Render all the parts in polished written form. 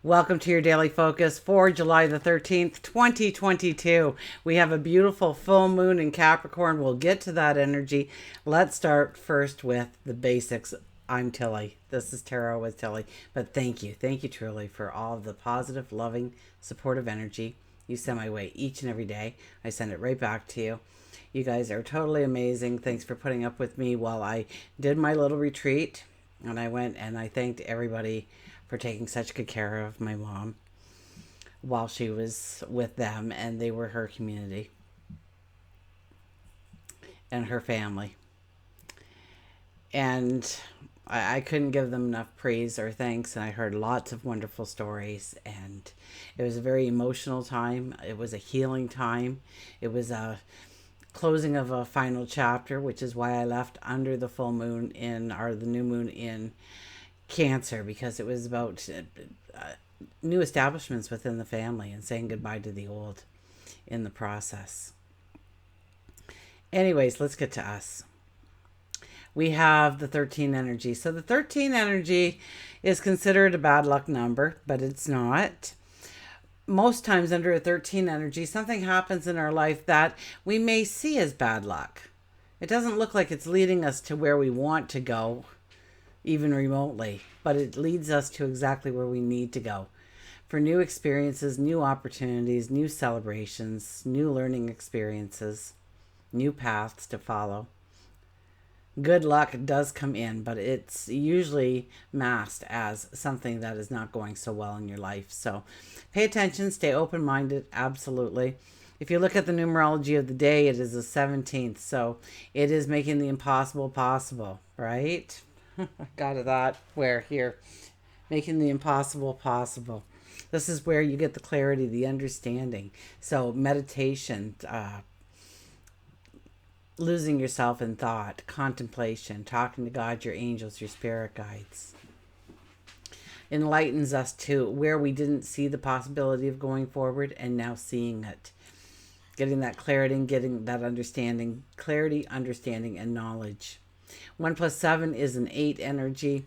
Welcome to your daily focus for July the 13th, 2022. We have a beautiful full moon in Capricorn. We'll get to that energy. Let's start first with the basics. I'm Tilly. This is Tarot with Tilly. But thank you. Thank you truly for all of the positive, loving, supportive energy you send my way each and every day. I send it right back to you. You guys are totally amazing. Thanks for putting up with me while I did my little retreat. And I went and I thanked everybody for taking such good care of my mom while she was with them, and they were her community and her family. And I couldn't give them enough praise or thanks, and I heard lots of wonderful stories, and it was a very emotional time. It was a healing time. It was a closing of a final chapter, which is why I left under the full moon or the new moon in Cancer, because it was about new establishments within the family and saying goodbye to the old in the process. Anyways, let's get to us. We have the 13 energy. So the 13 energy is considered a bad luck number, but it's not. Most times under a 13 energy, something happens in our life that we may see as bad luck. It doesn't look like it's leading us to where we want to go, even remotely, but it leads us to exactly where we need to go for new experiences, new opportunities, new celebrations, new learning experiences, new paths to follow. Good luck does come in, but it's usually masked as something that is not going so well in your life. So pay attention, stay open-minded, absolutely. If you look at the numerology of the day, it is the 17th, so it is making the impossible possible, right? Got it that where here, making the impossible possible. This is where you get the clarity, the understanding. So meditation, losing yourself in thought, contemplation, talking to God, your angels, your spirit guides. Enlightens us to where we didn't see the possibility of going forward and now seeing it. Getting that clarity and getting that understanding, clarity, understanding, and knowledge. 1 plus 7 is an 8 energy.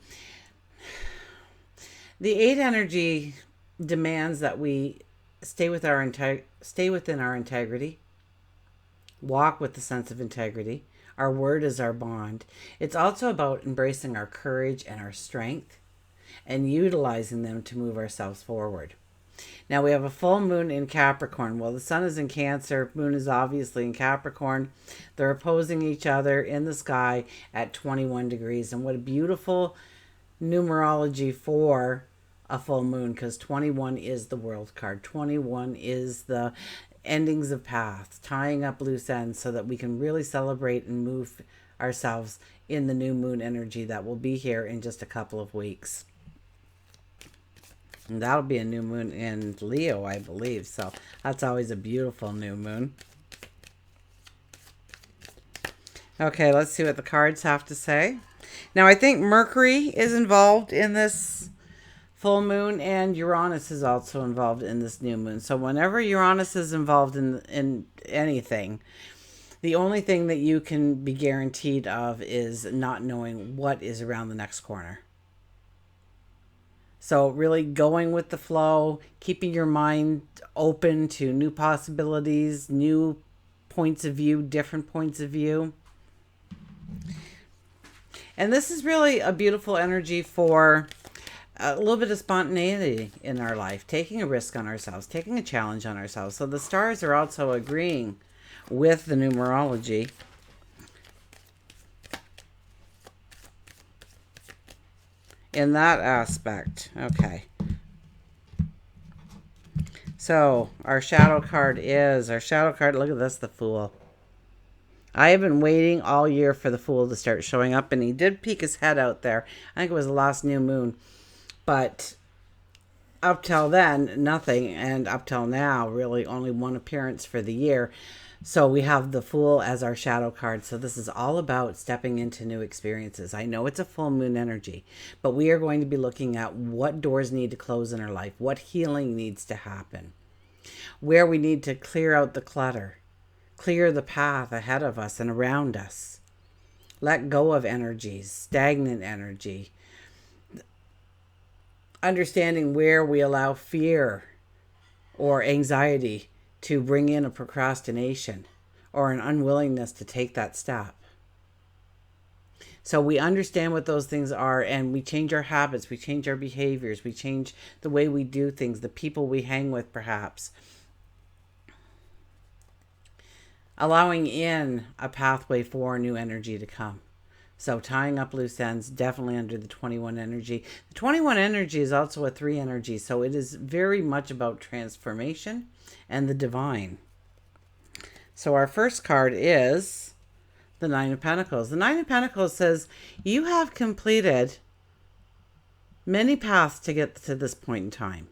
The 8 energy demands that we stay within our integrity, walk with the sense of integrity. Our word is our bond. It's also about embracing our courage and our strength and utilizing them to move ourselves forward. Now we have a full moon in Capricorn. Well, the sun is in Cancer, moon is obviously in Capricorn. They're opposing each other in the sky at 21 degrees. And what a beautiful numerology for a full moon, because 21 is the world card. 21 is the endings of paths, tying up loose ends so that we can really celebrate and move ourselves in the new moon energy that will be here in just a couple of weeks. And that'll be a new moon in Leo, I believe. So that's always a beautiful new moon. Okay, let's see what the cards have to say. Now, I think Mercury is involved in this full moon, and Uranus is also involved in this new moon. So whenever Uranus is involved in anything, the only thing that you can be guaranteed of is not knowing what is around the next corner. So really going with the flow, keeping your mind open to new possibilities, new points of view, different points of view. And this is really a beautiful energy for a little bit of spontaneity in our life, taking a risk on ourselves, taking a challenge on ourselves. So the stars are also agreeing with the numerology. In that aspect. Okay. So our shadow card, look at this, the Fool. I have been waiting all year for the Fool to start showing up, and he did peek his head out there. I think it was the last new moon. But up till then, nothing. And up till now, really only one appearance for the year. So we have the Fool as our shadow card. So this is all about stepping into new experiences. I know it's a full moon energy, but we are going to be looking at what doors need to close in our life, what healing needs to happen, where we need to clear out the clutter, clear the path ahead of us and around us, let go of energies, stagnant energy, understanding where we allow fear or anxiety to bring in a procrastination or an unwillingness to take that step. So we understand what those things are, and we change our habits, we change our behaviors, we change the way we do things, the people we hang with perhaps. Allowing in a pathway for new energy to come. So tying up loose ends, definitely under the 21 energy. The 21 energy is also a 3 energy, so it is very much about transformation and the divine. So our first card is the 9 of Pentacles. The 9 of Pentacles says, you have completed many paths to get to this point in time.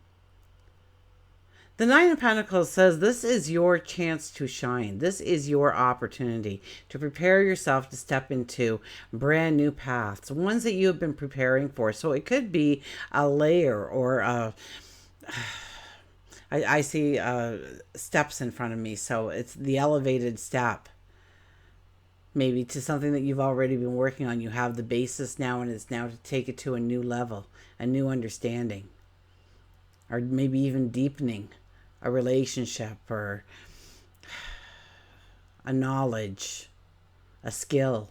The 9 of Pentacles says this is your chance to shine. This is your opportunity to prepare yourself to step into brand new paths, ones that you have been preparing for. So it could be a layer or I see steps in front of me. So it's the elevated step. Maybe to something that you've already been working on. You have the basis now, and it's now to take it to a new level, a new understanding, or maybe even deepening a relationship or a knowledge, a skill.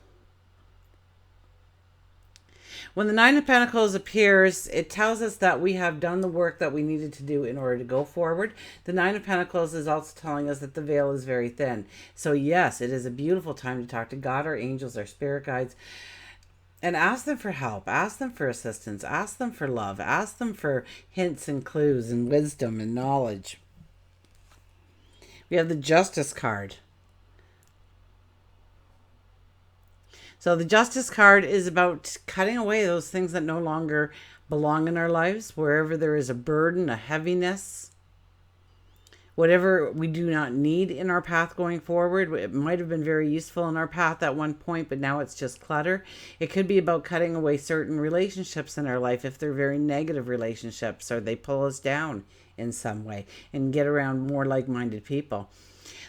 When the 9 of Pentacles appears, it tells us that we have done the work that we needed to do in order to go forward. The 9 of Pentacles is also telling us that the veil is very thin. So yes, it is a beautiful time to talk to God, our angels, our spirit guides, and ask them for help, ask them for assistance, ask them for love, ask them for hints and clues and wisdom and knowledge. We have the Justice card. So the Justice card is about cutting away those things that no longer belong in our lives, wherever there is a burden, a heaviness, whatever we do not need in our path going forward. It might have been very useful in our path at one point, but now it's just clutter. It could be about cutting away certain relationships in our life if they're very negative relationships or they pull us down in some way, and get around more like-minded people.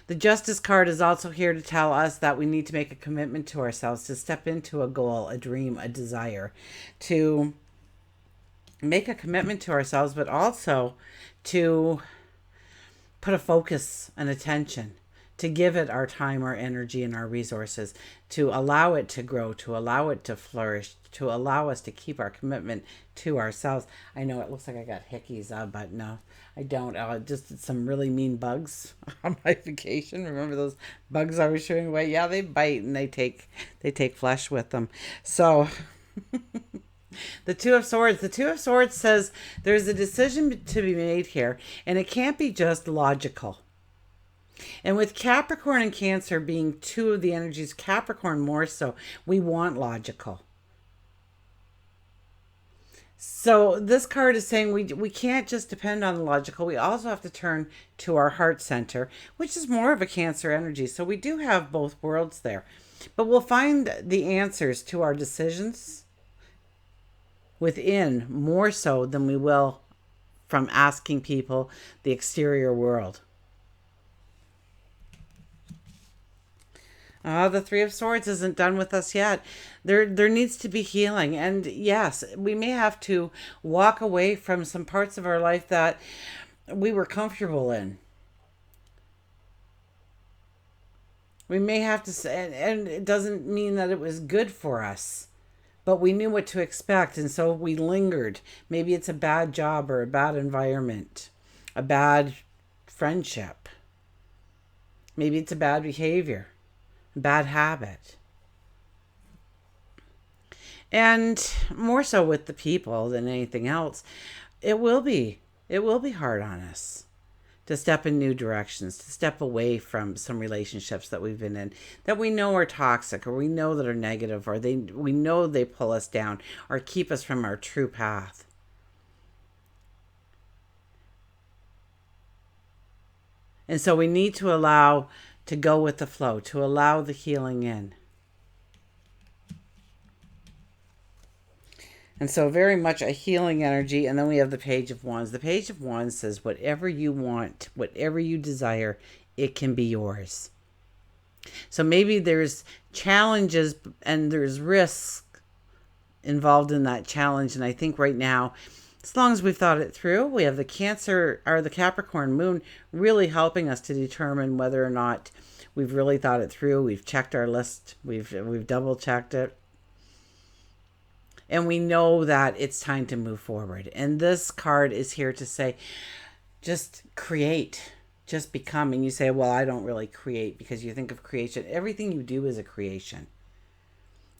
The Justice card is also here to tell us that we need to make a commitment to ourselves, to step into a goal, a dream, a desire, to make a commitment to ourselves, but also to put a focus and attention, to give it our time, our energy, and our resources, to allow it to grow, to allow it to flourish, to allow us to keep our commitment to ourselves. I know it looks like I got hickeys, but no, I don't. Just some really mean bugs on my vacation. Remember those bugs I was showing away? Yeah, they bite and they take flesh with them. So the Two of Swords. The Two of Swords says there's a decision to be made here, and it can't be just logical. And with Capricorn and Cancer being two of the energies, Capricorn more so, we want logical. So this card is saying we can't just depend on the logical. We also have to turn to our heart center, which is more of a Cancer energy. So we do have both worlds there. But we'll find the answers to our decisions within more so than we will from asking people, the exterior world. The Three of Swords isn't done with us yet. There needs to be healing. And yes, we may have to walk away from some parts of our life that we were comfortable in. We may have to say, and it doesn't mean that it was good for us, but we knew what to expect. And so we lingered. Maybe it's a bad job or a bad environment, a bad friendship. Maybe it's a bad behavior. Bad habit. And more so with the people than anything else, it will be hard on us to step in new directions, to step away from some relationships that we've been in that we know are toxic, or we know that are negative, or we know they pull us down or keep us from our true path. And so we need to allow to go with the flow, to allow the healing in. And so very much a healing energy. And then we have the Page of Wands. The Page of Wands says, whatever you want, whatever you desire, it can be yours. So maybe there's challenges and there's risk involved in that challenge. And I think right now As long as we've thought it through. We have the Cancer or the Capricorn moon really helping us to determine whether or not we've really thought it through. We've checked our list. We've double checked it. And we know that it's time to move forward. And this card is here to say, just create, just become. And you say, well, I don't really create, because you think of creation. Everything you do is a creation.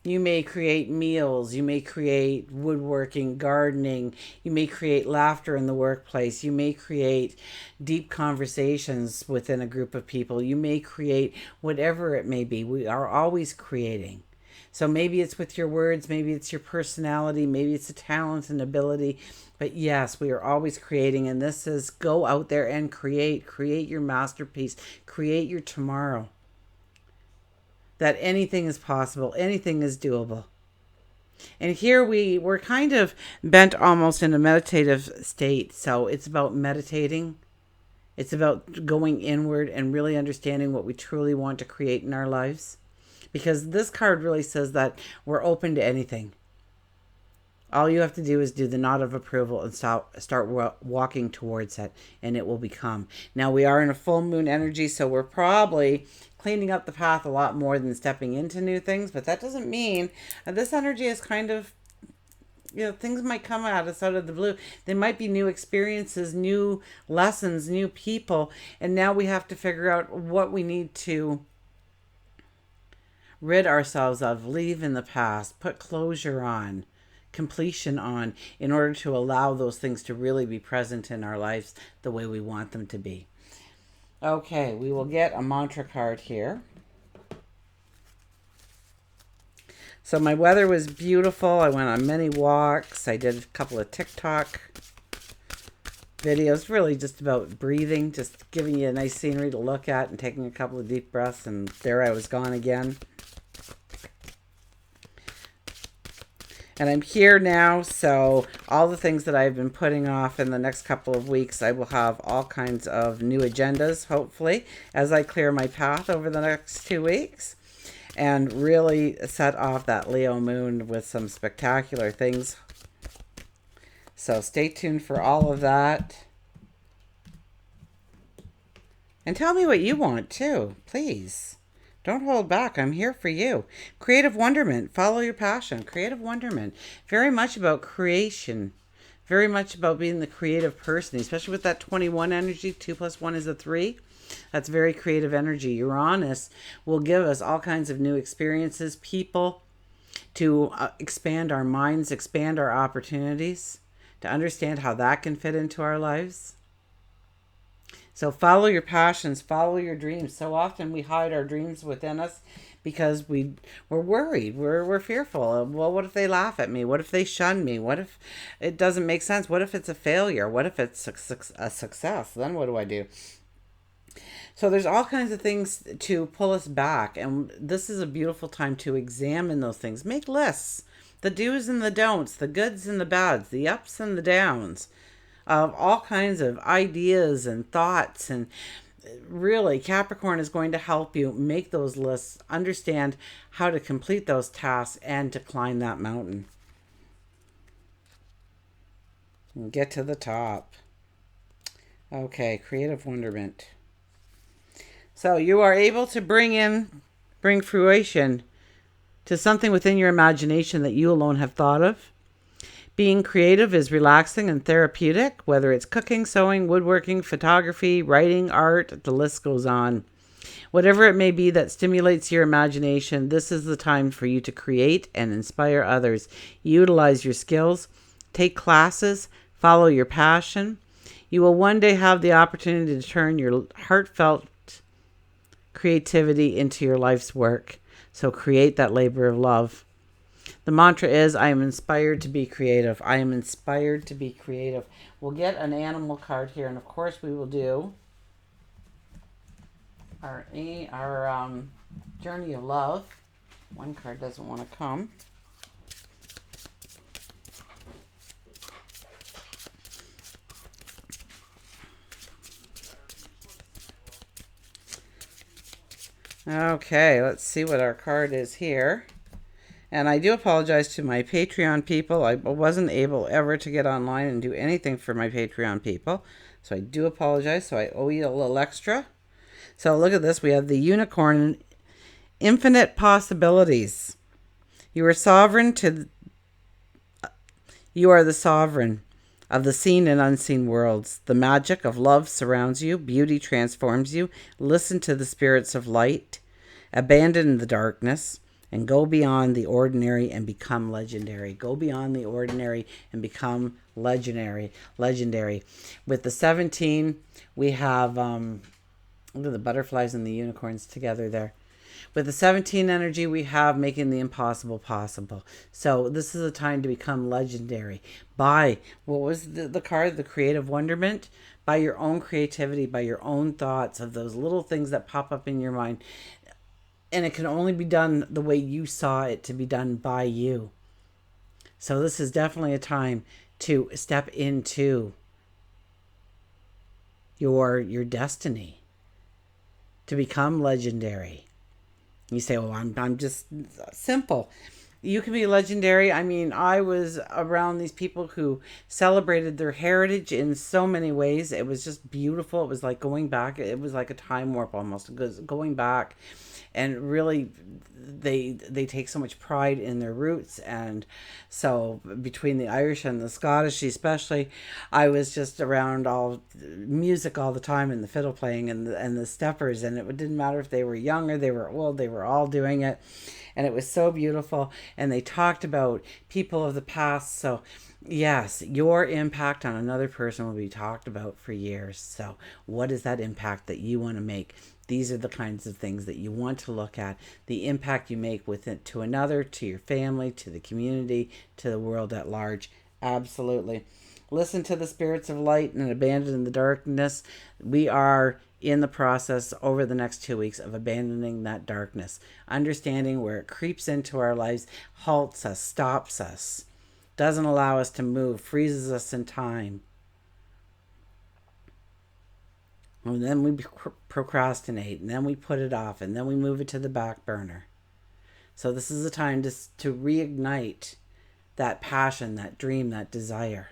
You may create meals, you may create woodworking, gardening, you may create laughter in the workplace, you may create deep conversations within a group of people, you may create whatever it may be. We are always creating. So maybe it's with your words, maybe it's your personality, maybe it's a talent and ability. But yes, we are always creating. And this is go out there and create. Create your masterpiece. Create your tomorrow. That anything is possible. Anything is doable. And here we're kind of bent almost in a meditative state. So it's about meditating. It's about going inward and really understanding what we truly want to create in our lives. Because this card really says that we're open to anything. All you have to do is do the nod of approval and start walking towards it, and it will become. Now, we are in a full moon energy, so we're probably cleaning up the path a lot more than stepping into new things. But that doesn't mean this energy is kind of, things might come at us out of the blue. There might be new experiences, new lessons, new people. And now we have to figure out what we need to rid ourselves of, leave in the past, put closure on, completion on, in order to allow those things to really be present in our lives the way we want them to be. Okay, we will get a mantra card here. So my weather was beautiful. I went on many walks. I did a couple of TikTok videos, really just about breathing, just giving you a nice scenery to look at and taking a couple of deep breaths, and there I was gone again. And I'm here now, so all the things that I've been putting off in the next couple of weeks, I will have all kinds of new agendas, hopefully, as I clear my path over the next 2 weeks. And really set off that Leo moon with some spectacular things. So stay tuned for all of that. And tell me what you want, too, please. Don't hold back. I'm here for you. Creative wonderment. Follow your passion. Creative wonderment. Very much about creation. Very much about being the creative person, especially with that 21 energy. 2 + 1 is a 3. That's very creative energy. Uranus will give us all kinds of new experiences, people, to expand our minds, expand our opportunities, to understand how that can fit into our lives. So follow your passions, follow your dreams. So often we hide our dreams within us because we're worried, we're fearful. Well, what if they laugh at me? What if they shun me? What if it doesn't make sense? What if it's a failure? What if it's a success? Then what do I do? So there's all kinds of things to pull us back. And this is a beautiful time to examine those things. Make lists, the do's and the don'ts, the goods and the bads, the ups and the downs, of all kinds of ideas and thoughts. And really, Capricorn is going to help you make those lists, understand how to complete those tasks, and to climb that mountain and get to the top. Okay, creative wonderment. So you are able to bring fruition to something within your imagination that you alone have thought of. Being creative is relaxing and therapeutic, whether it's cooking, sewing, woodworking, photography, writing, art, the list goes on. Whatever it may be that stimulates your imagination, this is the time for you to create and inspire others. Utilize your skills, take classes, follow your passion. You will one day have the opportunity to turn your heartfelt creativity into your life's work. So create that labor of love. The mantra is, I am inspired to be creative. I am inspired to be creative. We'll get an animal card here, and of course we will do our journey of love. One card doesn't want to come. Okay, let's see what our card is here. And I do apologize to my Patreon people. I wasn't able ever to get online and do anything for my Patreon people. So I do apologize. So I owe you a little extra. So look at this. We have the unicorn, infinite possibilities. You are the sovereign of the seen and unseen worlds. The magic of love surrounds you. Beauty transforms you. Listen to the spirits of light. Abandon the darkness and go beyond the ordinary and become legendary. Go beyond the ordinary and become legendary. With the 17, we have, look at the butterflies and the unicorns together there. With the 17 energy, we have making the impossible possible. So this is a time to become legendary. By, what was the card? The creative wonderment? By your own creativity, by your own thoughts of those little things that pop up in your mind. And it can only be done the way you saw it to be done by you. So this is definitely a time to step into your destiny, to become legendary. You say, well, I'm just simple. You can be legendary. I mean, I was around these people who celebrated their heritage in so many ways. It was just beautiful. It was like going back. It was like a time warp almost, because going back, and really they take so much pride in their roots. And so between the Irish and the Scottish especially, I was just around all music all the time, and the fiddle playing and the steppers, and it didn't matter if they were young or they were old, they were all doing it. And it was so beautiful. And they talked about people of the past. So yes, your impact on another person will be talked about for years. So what is that impact that you want to make? These are the kinds of things that you want to look at. The impact you make with it to another, to your family, to the community, to the world at large. Absolutely. Listen to the spirits of light and abandon the darkness. We are in the process over the next 2 weeks of abandoning that darkness. Understanding where it creeps into our lives, halts us, stops us, doesn't allow us to move, freezes us in time. And then we procrastinate, and then we put it off, and then we move it to the back burner. So this is a time to reignite that passion, that dream, that desire,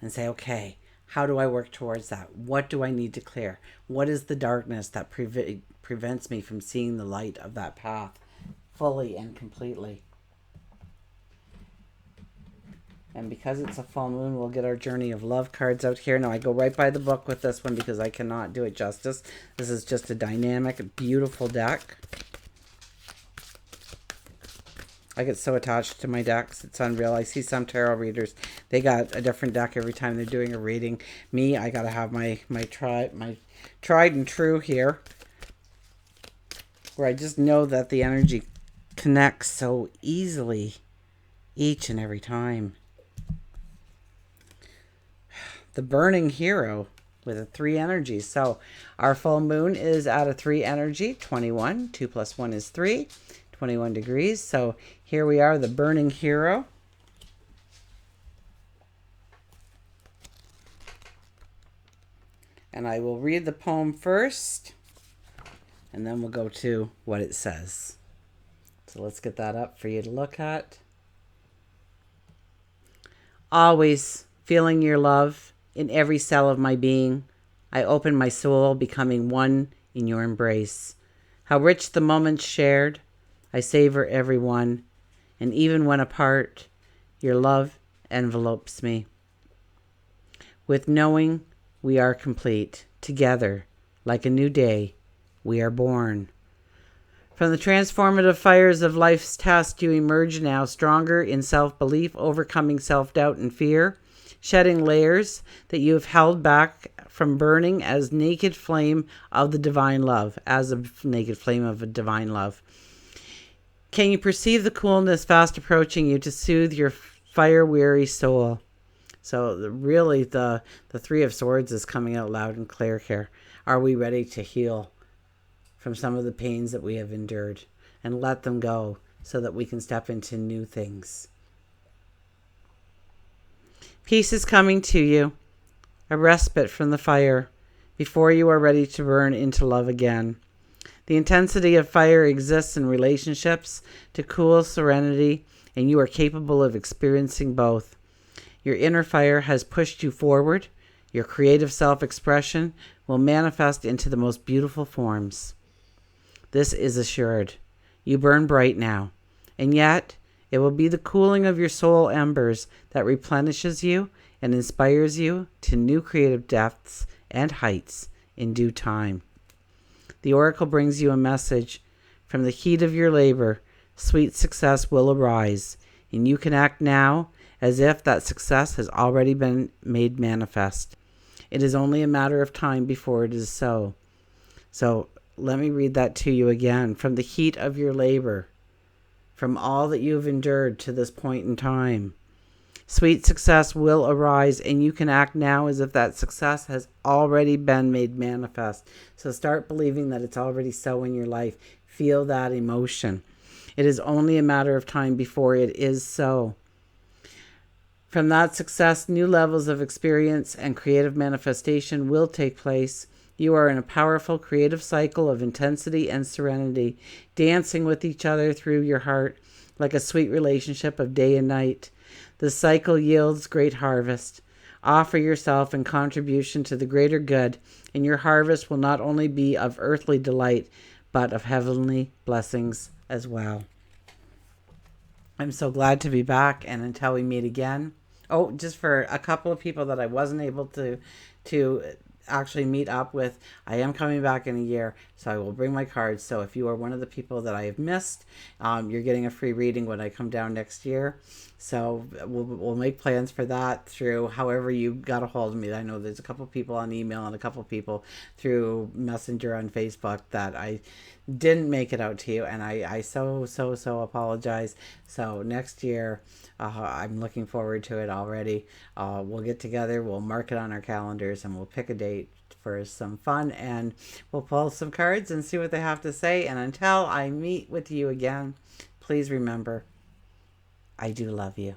and say, okay, how do I work towards that? What do I need to clear? What is the darkness that prevents me from seeing the light of that path fully and completely? And because it's a full moon, we'll get our Journey of Love cards out here. Now, I go right by the book with this one because I cannot do it justice. This is just a dynamic, beautiful deck. I get so attached to my decks. It's unreal. I see some tarot readers, they got a different deck every time they're doing a reading. Me, I got to have my tried and true here, where I just know that the energy connects so easily each and every time. The Burning Hero with a 3 energy. So our full moon is at a 3 energy, 21. 2 plus 1 is 3, 21 degrees. So here we are, the Burning Hero. And I will read the poem first, and then we'll go to what it says. So let's get that up for you to look at. Always feeling your love in every cell of my being, I open my soul, becoming one in your embrace. How rich the moments shared, I savor every one, and even when apart, your love envelopes me. With knowing we are complete, together, like a new day, we are born. From the transformative fires of life's test, you emerge now stronger in self-belief, overcoming self-doubt and fear, shedding layers that you have held back from burning as naked flame of the divine love, as a naked flame of a divine love. Can you perceive the coolness fast approaching you to soothe your fire-weary soul? So really the 3 of Swords is coming out loud and clear here. Are we ready to heal from some of the pains that we have endured and let them go so that we can step into new things? Peace is coming to you, a respite from the fire before you are ready to burn into love again. The intensity of fire exists in relationships to cool serenity, and you are capable of experiencing both. Your inner fire has pushed you forward. Your creative self-expression will manifest into the most beautiful forms. This is assured. You burn bright now, and yet it will be the cooling of your soul embers that replenishes you and inspires you to new creative depths and heights in due time. The oracle brings you a message. From the heat of your labor, sweet success will arise, and you can act now as if that success has already been made manifest. It is only a matter of time before it is so. So let me read that to you again. From the heat of your labor, from all that you've endured to this point in time, sweet success will arise, and you can act now as if that success has already been made manifest. So start believing that it's already so in your life. Feel that emotion. It is only a matter of time before it is so. From that success, new levels of experience and creative manifestation will take place. You are in a powerful creative cycle of intensity and serenity, dancing with each other through your heart like a sweet relationship of day and night. The cycle yields great harvest. Offer yourself in contribution to the greater good, and your harvest will not only be of earthly delight, but of heavenly blessings as well. I'm so glad to be back, and until we meet again. Oh, just for a couple of people that I wasn't able to actually meet up with, I am coming back in a year, so I will bring my cards. So if you are one of the people that I have missed, you're getting a free reading when I come down next year. So we'll make plans for that through however you got a hold of me. I know there's a couple people on email and a couple people through Messenger on Facebook that I didn't make it out to you, and I so apologize. So next year, I'm looking forward to it already. We'll get together, we'll mark it on our calendars, and we'll pick a date for some fun, and we'll pull some cards and see what they have to say. And until I meet with you again, please remember, I do love you.